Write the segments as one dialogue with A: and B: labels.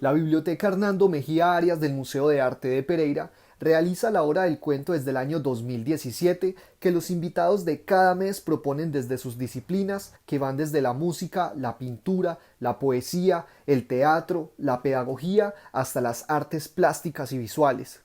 A: La Biblioteca Hernando Mejía Arias del Museo de Arte de Pereira realiza la hora del cuento desde el año 2017 que los invitados de cada mes proponen desde sus disciplinas que van desde la música, la pintura, la poesía, el teatro, la pedagogía hasta las artes plásticas y visuales.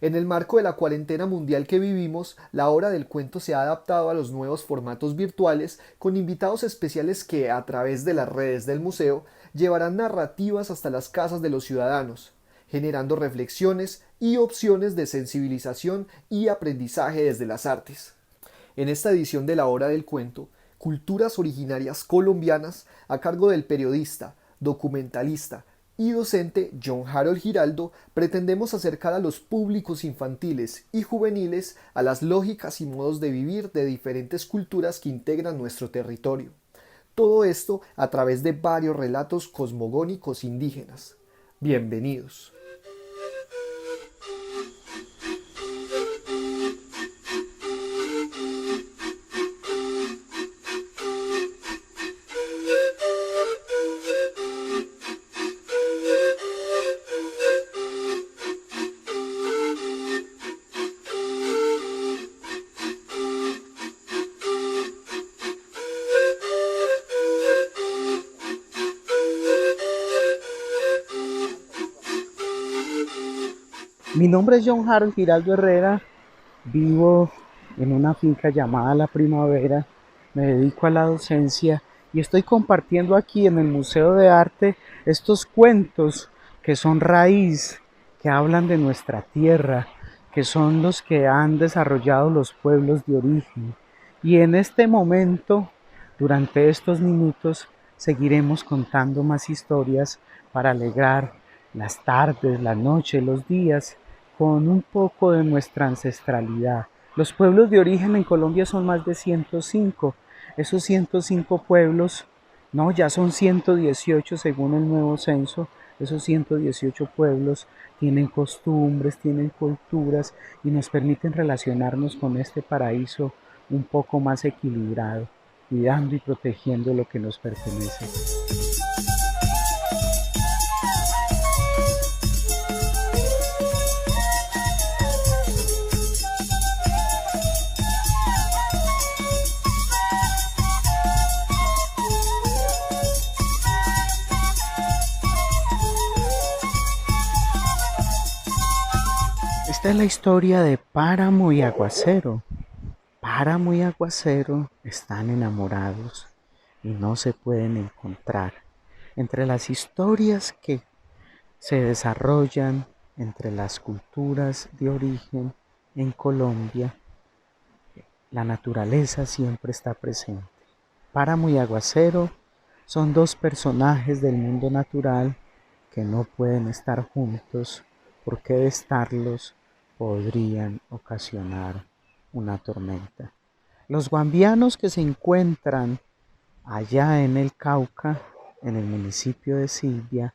A: En el marco de la cuarentena mundial que vivimos, la hora del cuento se ha adaptado a los nuevos formatos virtuales con invitados especiales que, a través de las redes del museo, llevarán narrativas hasta las casas de los ciudadanos, generando reflexiones y opciones de sensibilización y aprendizaje desde las artes. En esta edición de la hora del cuento, Culturas originarias colombianas a cargo del periodista, documentalista y docente John Harold Giraldo, pretendemos acercar a los públicos infantiles y juveniles a las lógicas y modos de vivir de diferentes culturas que integran nuestro territorio. Todo esto a través de varios relatos cosmogónicos indígenas. Bienvenidos.
B: Mi nombre es John Harold Giraldo Herrera, vivo en una finca llamada La Primavera, me dedico a la docencia y estoy compartiendo aquí en el Museo de Arte estos cuentos que son raíz, que hablan de nuestra tierra, que son los que han desarrollado los pueblos de origen. Y en este momento, durante estos minutos, seguiremos contando más historias para alegrar las tardes, las noches, los días, con un poco de nuestra ancestralidad. Los pueblos de origen en Colombia son más de 105. Esos 105 pueblos, no, ya son 118 según el nuevo censo. Esos 118 pueblos tienen costumbres, tienen culturas y nos permiten relacionarnos con este paraíso un poco más equilibrado, cuidando y protegiendo lo que nos pertenece. Esta es la historia de Páramo y Aguacero. Páramo y Aguacero están enamorados y no se pueden encontrar. Entre las historias que se desarrollan entre las culturas de origen en Colombia, la naturaleza siempre está presente. Páramo y Aguacero son dos personajes del mundo natural que no pueden estar juntos porque de estarlos podrían ocasionar una tormenta. Los guambianos que se encuentran allá en el Cauca, en el municipio de Silvia,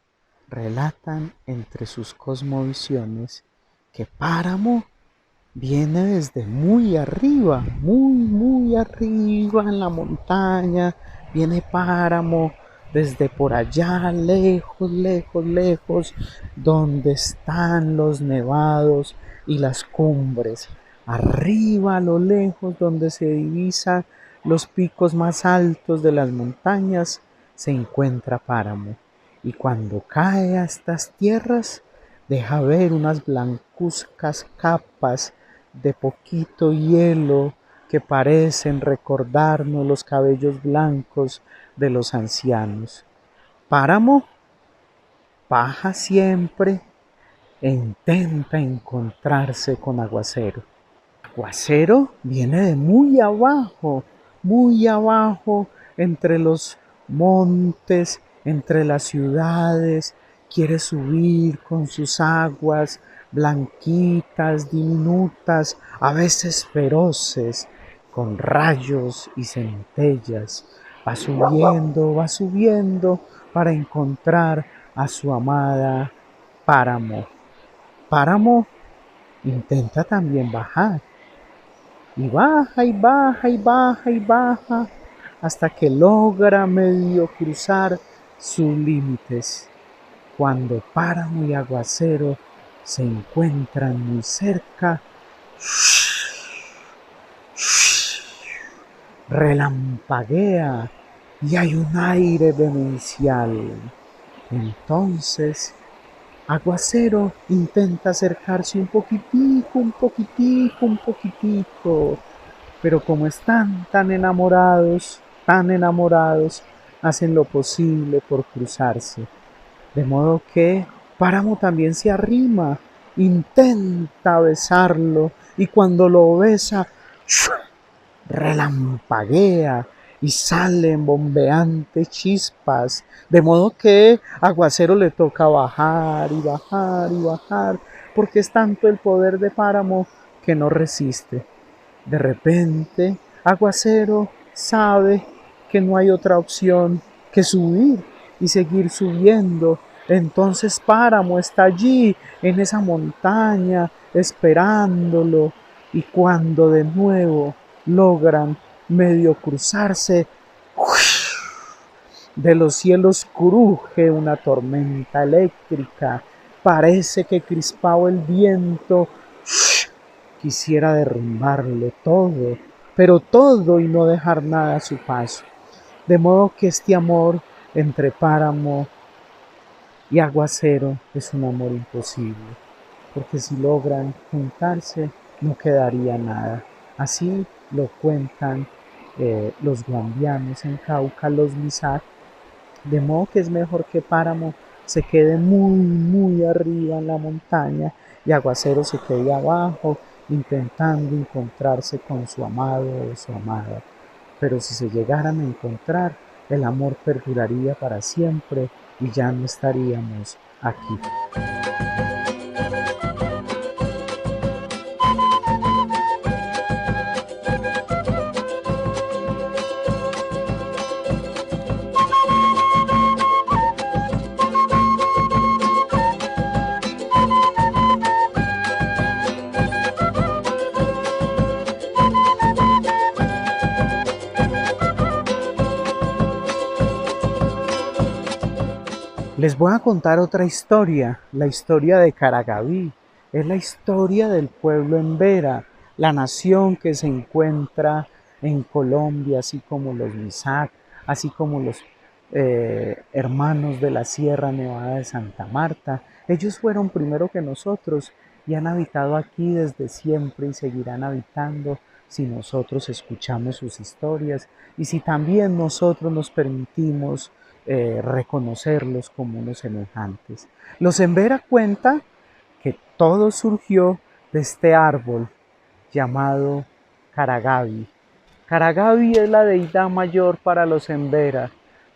B: relatan entre sus cosmovisiones que Páramo viene desde muy arriba en la montaña, viene Páramo desde por allá, lejos, lejos, lejos, donde están los nevados y las cumbres. Arriba a lo lejos, donde se divisan los picos más altos de las montañas, se encuentra Páramo. Y cuando cae a estas tierras, deja ver unas blancuzcas capas de poquito hielo que parecen recordarnos los cabellos blancos de los ancianos. Páramo baja siempre e intenta encontrarse con Aguacero. Aguacero viene de muy abajo, entre los montes, entre las ciudades, quiere subir con sus aguas blanquitas, diminutas, a veces feroces, con rayos y centellas. Va subiendo para encontrar a su amada Páramo. Páramo intenta también bajar, y baja y baja y baja y baja hasta que logra medio cruzar sus límites. cuando Páramo y Aguacero se encuentran muy cerca, relampaguea y hay un aire demencial. Entonces, Aguacero intenta acercarse un poquitico, pero como están tan enamorados, hacen lo posible por cruzarse. De modo que Páramo también se arrima, intenta besarlo y cuando lo besa, relampaguea y salen bombeantes chispas, de modo que Aguacero le toca bajar y bajar y bajar, porque es tanto el poder de Páramo que no resiste. De repente, Aguacero sabe que no hay otra opción que subir y seguir subiendo. Entonces Páramo está allí, en esa montaña, esperándolo. Y cuando de nuevo logran medio cruzarse, de los cielos cruje una tormenta eléctrica. Parece que crispado el viento quisiera derrumbarlo todo, pero todo y no dejar nada a su paso. De modo que este amor entre Páramo y Aguacero es un amor imposible, porque si logran juntarse no quedaría nada. Así lo cuentan los guambianos en Cauca, los Misak, de modo que es mejor que Páramo se quede muy arriba en la montaña y Aguacero se quede abajo intentando encontrarse con su amado o su amada. Pero si se llegaran a encontrar, el amor perduraría para siempre y ya no estaríamos aquí. Les voy a contar otra historia, la historia de Caragaví. Es la historia del pueblo Embera, la nación que se encuentra en Colombia, así como los Misak, así como los hermanos de la Sierra Nevada de Santa Marta. Ellos fueron primero que nosotros y han habitado aquí desde siempre y seguirán habitando si nosotros escuchamos sus historias y si también nosotros nos permitimos reconocerlos como unos semejantes. Los Embera cuenta que todo surgió de este árbol llamado Caragavi. Caragavi es la deidad mayor para los Embera.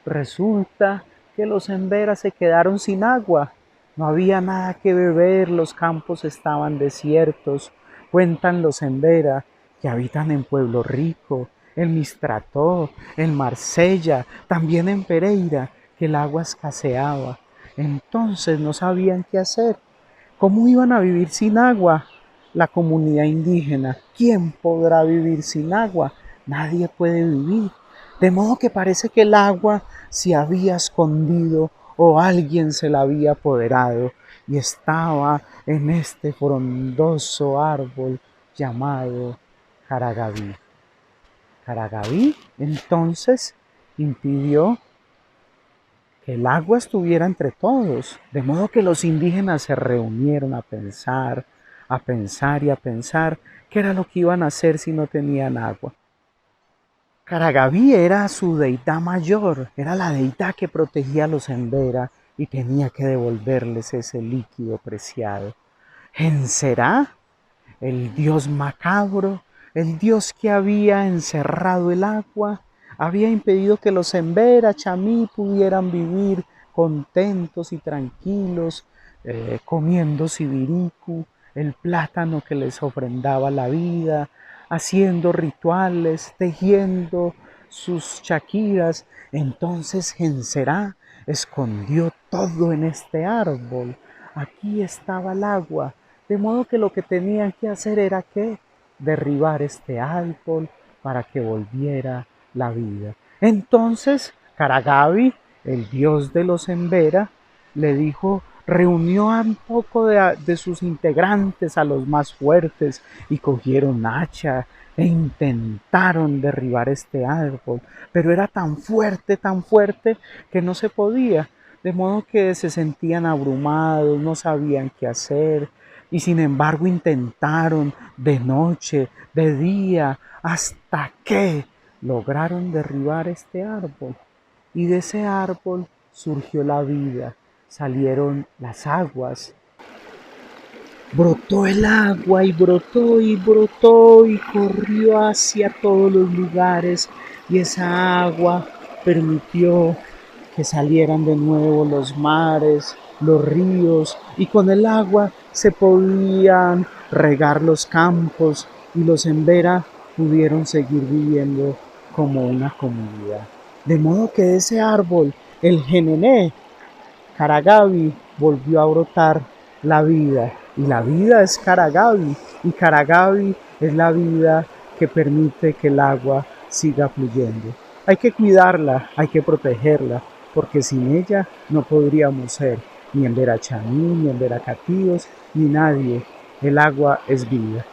B: Resulta que los Embera se quedaron sin agua. No había nada que beber, los campos estaban desiertos. Cuentan los Embera que habitan en Pueblo Rico, en Mistrató, en Marsella, también en Pereira, que el agua escaseaba. Entonces no sabían qué hacer. ¿Cómo iban a vivir sin agua? La comunidad indígena. ¿Quién podrá vivir sin agua? Nadie puede vivir. De modo que parece que el agua se había escondido o alguien se la había apoderado y estaba en este frondoso árbol llamado Caragaví. Caragaví entonces impidió que el agua estuviera entre todos, de modo que los indígenas se reunieron a pensar y a pensar qué era lo que iban a hacer si no tenían agua. Caragaví era su deidad mayor, era la deidad que protegía a los Embera y tenía que devolverles ese líquido preciado. ¿Enserá? El dios macabro, el dios que había encerrado el agua, había impedido que los Embera Chamí pudieran vivir contentos y tranquilos, comiendo sibiricu, el plátano que les ofrendaba la vida, haciendo rituales, tejiendo sus chaquiras. Entonces Genserá escondió todo en este árbol. Aquí estaba el agua, de modo que lo que tenían que hacer era que derribar este árbol para que volviera la vida. Entonces Caragavi, el dios de los Embera, le dijo, reunió a un poco de sus integrantes, a los más fuertes, y cogieron hacha e intentaron derribar este árbol, pero era tan fuerte, que no se podía, de modo que se sentían abrumados, no sabían qué hacer, y sin embargo intentaron de noche, de día, hasta que lograron derribar este árbol. Y de ese árbol surgió la vida, salieron las aguas. Brotó el agua y brotó y brotó y corrió hacia todos los lugares, y esa agua permitió que salieran de nuevo los mares, los ríos, y con el agua se podían regar los campos, y los Embera pudieron seguir viviendo como una comunidad. De modo que de ese árbol, el Genené, Caragavi, volvió a brotar la vida, y la vida es Caragavi, y Caragavi es la vida que permite que el agua siga fluyendo. Hay que cuidarla, hay que protegerla, porque sin ella no podríamos ser ni Embera Chamí, ni Embera Catíos, ni nadie. El agua es vida.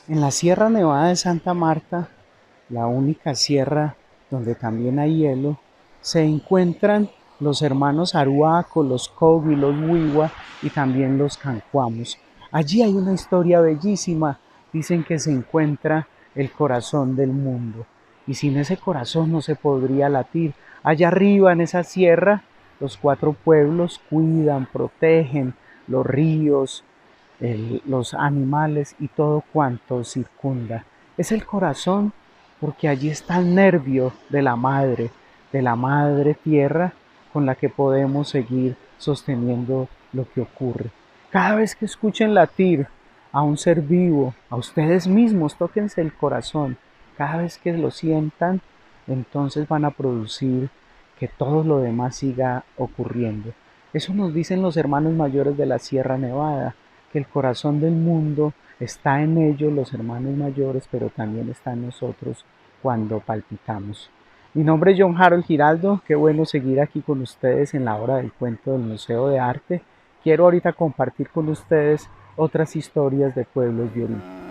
B: En la Sierra Nevada de Santa Marta, la única sierra donde también hay hielo, se encuentran los hermanos Aruaco, los Covi, los Wiwa y también los Cancuamos. Allí hay una historia bellísima. Dicen que se encuentra el corazón del mundo, y sin ese corazón no se podría latir. Allá arriba en esa sierra, los 4 pueblos cuidan, protegen los ríos, los animales y todo cuanto circunda. Es el corazón, porque allí está el nervio de la madre tierra, con la que podemos seguir sosteniendo lo que ocurre. Cada vez que escuchen latir a un ser vivo, a ustedes mismos, tóquense el corazón. Cada vez que lo sientan, entonces van a producir que todo lo demás siga ocurriendo. Eso nos dicen los hermanos mayores de la Sierra Nevada, que el corazón del mundo está en ellos, los hermanos mayores, pero también está en nosotros cuando palpitamos. Mi nombre es John Harold Giraldo, qué bueno seguir aquí con ustedes en la hora del cuento del Museo de Arte. Quiero ahorita compartir con ustedes otras historias de pueblos de origen.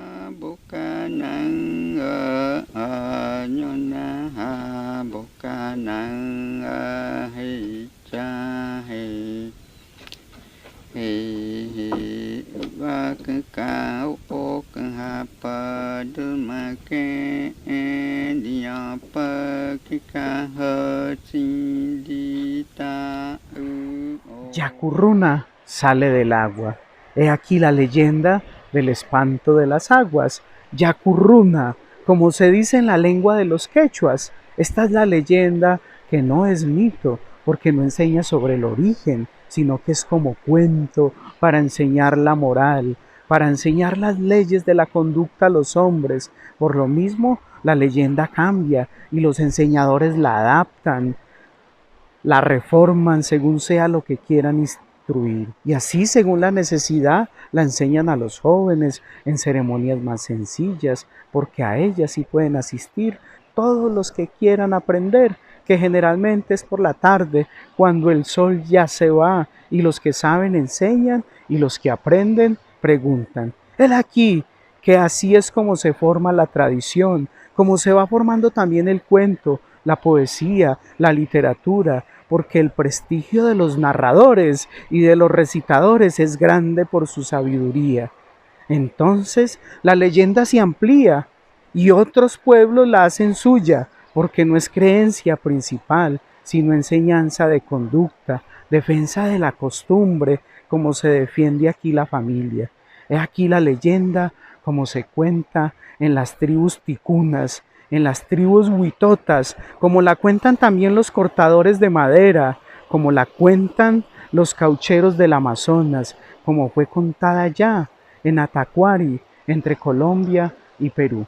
B: Yacurruna sale del agua. He aquí la leyenda del espanto de las aguas. Yacurruna, como se dice en la lengua de los quechuas. Esta es la leyenda que no es mito, porque no enseña sobre el origen, sino que es como cuento para enseñar la moral, para enseñar las leyes de la conducta a los hombres. Por lo mismo, la leyenda cambia y los enseñadores la adaptan, la reforman según sea lo que quieran instruir. Y así, según la necesidad, la enseñan a los jóvenes en ceremonias más sencillas, porque a ellas sí pueden asistir todos los que quieran aprender, que generalmente es por la tarde, cuando el sol ya se va, y los que saben enseñan, y los que aprenden preguntan. He aquí que así es como se forma la tradición, como se va formando también el cuento, la poesía, la literatura, porque el prestigio de los narradores y de los recitadores es grande por su sabiduría. Entonces la leyenda se amplía y otros pueblos la hacen suya, porque no es creencia principal, sino enseñanza de conducta, defensa de la costumbre, como se defiende aquí la familia. He aquí la leyenda como se cuenta en las tribus ticunas, en las tribus huitotas, como la cuentan también los cortadores de madera, como la cuentan los caucheros del Amazonas, como fue contada allá en Atacuari, entre Colombia y Perú.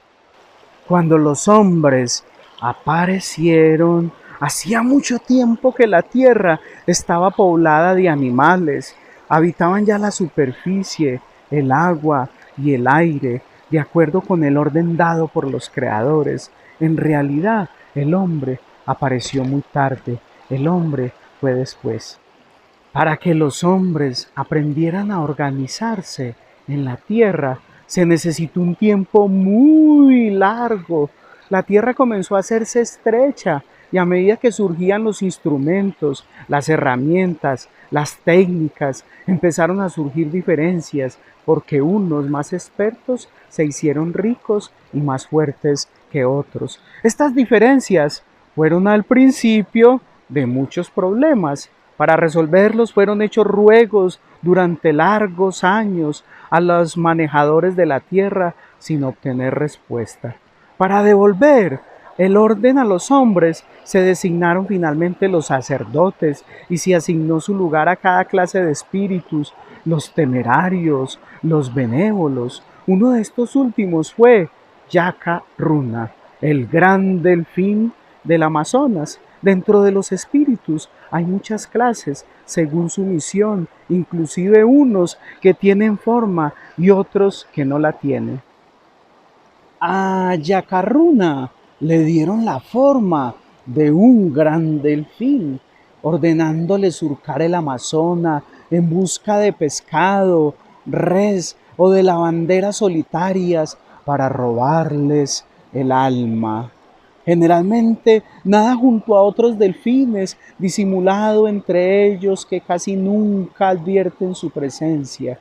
B: Cuando los hombres aparecieron, hacía mucho tiempo que la tierra estaba poblada de animales. Habitaban ya la superficie, el agua y el aire, de acuerdo con el orden dado por los creadores. En realidad, el hombre apareció muy tarde. El hombre fue después. Para que los hombres aprendieran a organizarse en la tierra, se necesitó un tiempo muy largo. La tierra comenzó a hacerse estrecha y a medida que surgían los instrumentos, las herramientas, las técnicas, empezaron a surgir diferencias porque unos más expertos se hicieron ricos y más fuertes que otros. Estas diferencias fueron al principio de muchos problemas. Para resolverlos fueron hechos ruegos durante largos años a los manejadores de la tierra sin obtener respuesta. Para devolver el orden a los hombres se designaron finalmente los sacerdotes y se asignó su lugar a cada clase de espíritus, los temerarios, los benévolos. Uno de estos últimos fue Yaka Runa, el gran delfín del Amazonas. Dentro de los espíritus hay muchas clases según su misión, inclusive unos que tienen forma y otros que no la tienen. A Yacarruna le dieron la forma de un gran delfín, ordenándole surcar el Amazonas en busca de pescado, res o de lavanderas solitarias para robarles el alma. Generalmente nada junto a otros delfines, disimulado entre ellos que casi nunca advierten su presencia,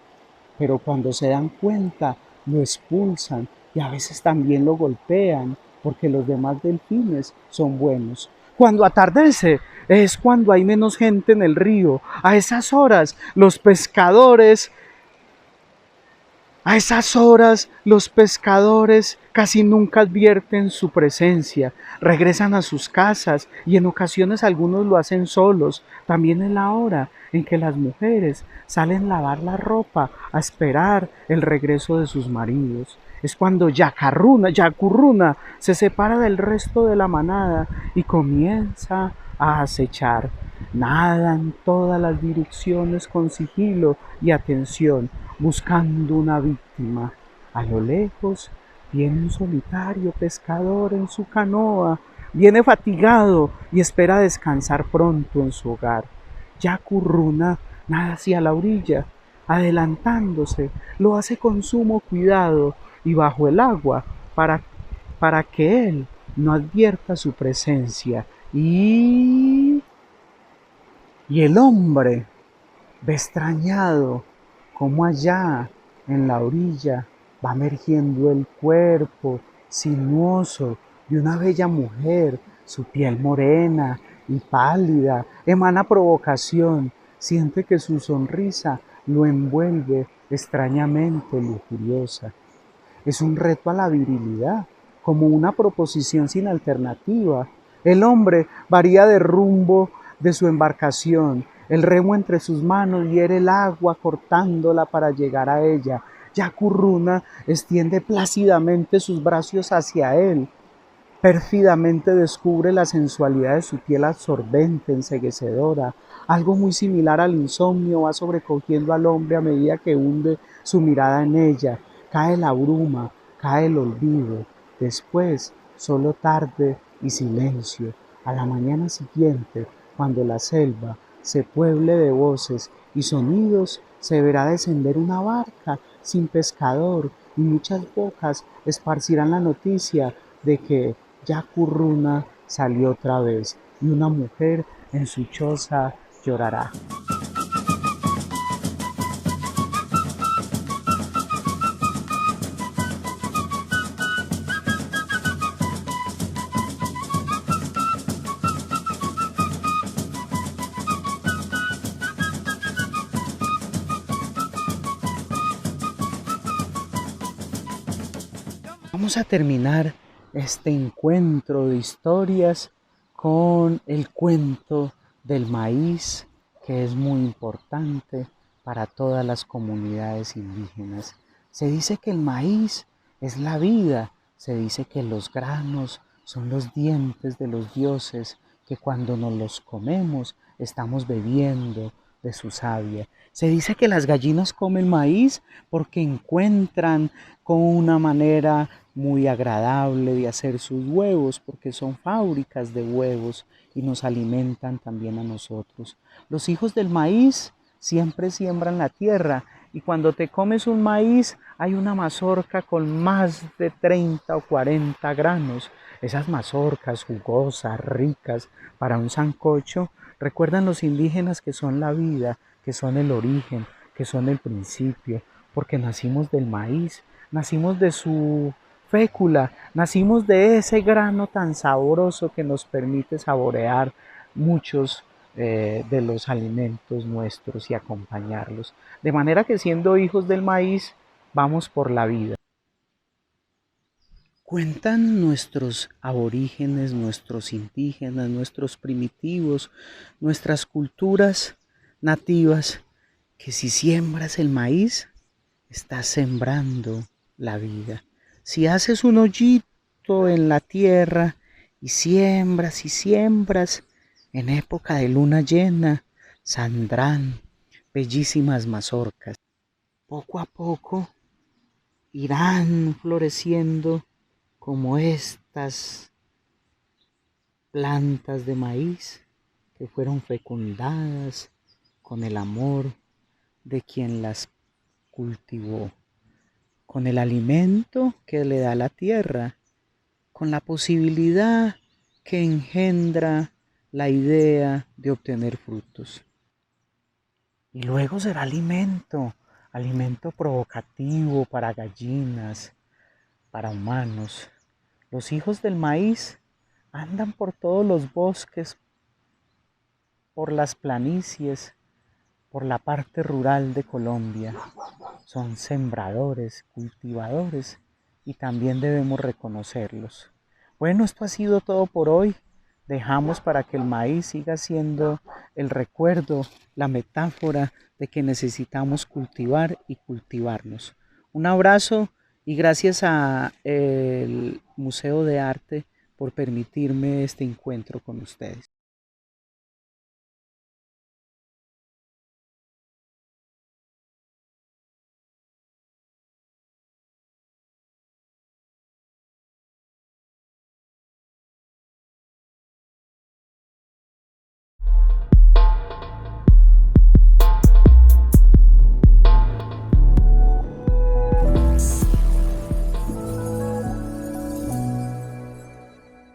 B: pero cuando se dan cuenta lo expulsan y a veces también lo golpean porque los demás delfines son buenos. Cuando atardece es cuando hay menos gente en el río. A esas horas los pescadores casi nunca advierten su presencia, regresan a sus casas y en ocasiones algunos lo hacen solos. También es la hora en que las mujeres salen a lavar la ropa a esperar el regreso de sus maridos. Es cuando Yacurruna se separa del resto de la manada y comienza a acechar. Nada en todas las direcciones con sigilo y atención, buscando una víctima. A lo lejos viene un solitario pescador en su canoa, viene fatigado y espera descansar pronto en su hogar. Yacurruna nada hacia la orilla, adelantándose, lo hace con sumo cuidado y bajo el agua para que él no advierta su presencia. Y el hombre ve extrañado cómo allá en la orilla va emergiendo el cuerpo sinuoso de una bella mujer, su piel morena y pálida, emana provocación, siente que su sonrisa lo envuelve extrañamente lujuriosa. Es un reto a la virilidad, como una proposición sin alternativa. El hombre varía de rumbo de su embarcación, el remo entre sus manos hiere el agua cortándola para llegar a ella. Yacurruna extiende plácidamente sus brazos hacia él. Pérfidamente descubre la sensualidad de su piel absorbente, enceguecedora. Algo muy similar al insomnio va sobrecogiendo al hombre a medida que hunde su mirada en ella. Cae la bruma, cae el olvido. Después, solo tarde y silencio. A la mañana siguiente, cuando la selva se pueble de voces y sonidos, se verá descender una barca sin pescador y muchas bocas esparcirán la noticia de que Yacurruna salió otra vez y una mujer en su choza llorará. Vamos a terminar este encuentro de historias con el cuento del maíz, que es muy importante para todas las comunidades indígenas. Se dice que el maíz es la vida Se dice que los granos son los dientes de los dioses, que cuando nos los comemos estamos bebiendo de su savia. Se dice que las gallinas comen maíz porque encuentran con una manera muy agradable de hacer sus huevos, porque son fábricas de huevos y nos alimentan también a nosotros. Los hijos del maíz siempre siembran la tierra y cuando te comes un maíz hay una mazorca con más de 30 o 40 granos. Esas mazorcas jugosas, ricas para un sancocho, recuerdan los indígenas que son la vida, que son el origen, que son el principio, porque nacimos del maíz, nacimos de su fécula, nacimos de ese grano tan sabroso que nos permite saborear muchos de los alimentos nuestros y acompañarlos. De manera que siendo hijos del maíz, vamos por la vida. Cuentan nuestros aborígenes, nuestros indígenas, nuestros primitivos, nuestras culturas nativas, que si siembras el maíz, estás sembrando la vida. Si haces un hoyito en la tierra y siembras, en época de luna llena, saldrán bellísimas mazorcas. Poco a poco irán floreciendo como estas plantas de maíz que fueron fecundadas con el amor de quien las cultivó, con el alimento que le da la tierra, con la posibilidad que engendra la idea de obtener frutos. Y luego será alimento, alimento provocativo para gallinas, para humanos. Los hijos del maíz andan por todos los bosques, por las planicies, por la parte rural de Colombia. Son sembradores, cultivadores y también debemos reconocerlos. Bueno, esto ha sido todo por hoy. Dejamos para que el maíz siga siendo el recuerdo, la metáfora de que necesitamos cultivar y cultivarnos. Un abrazo y gracias al Museo de Arte por permitirme este encuentro con ustedes.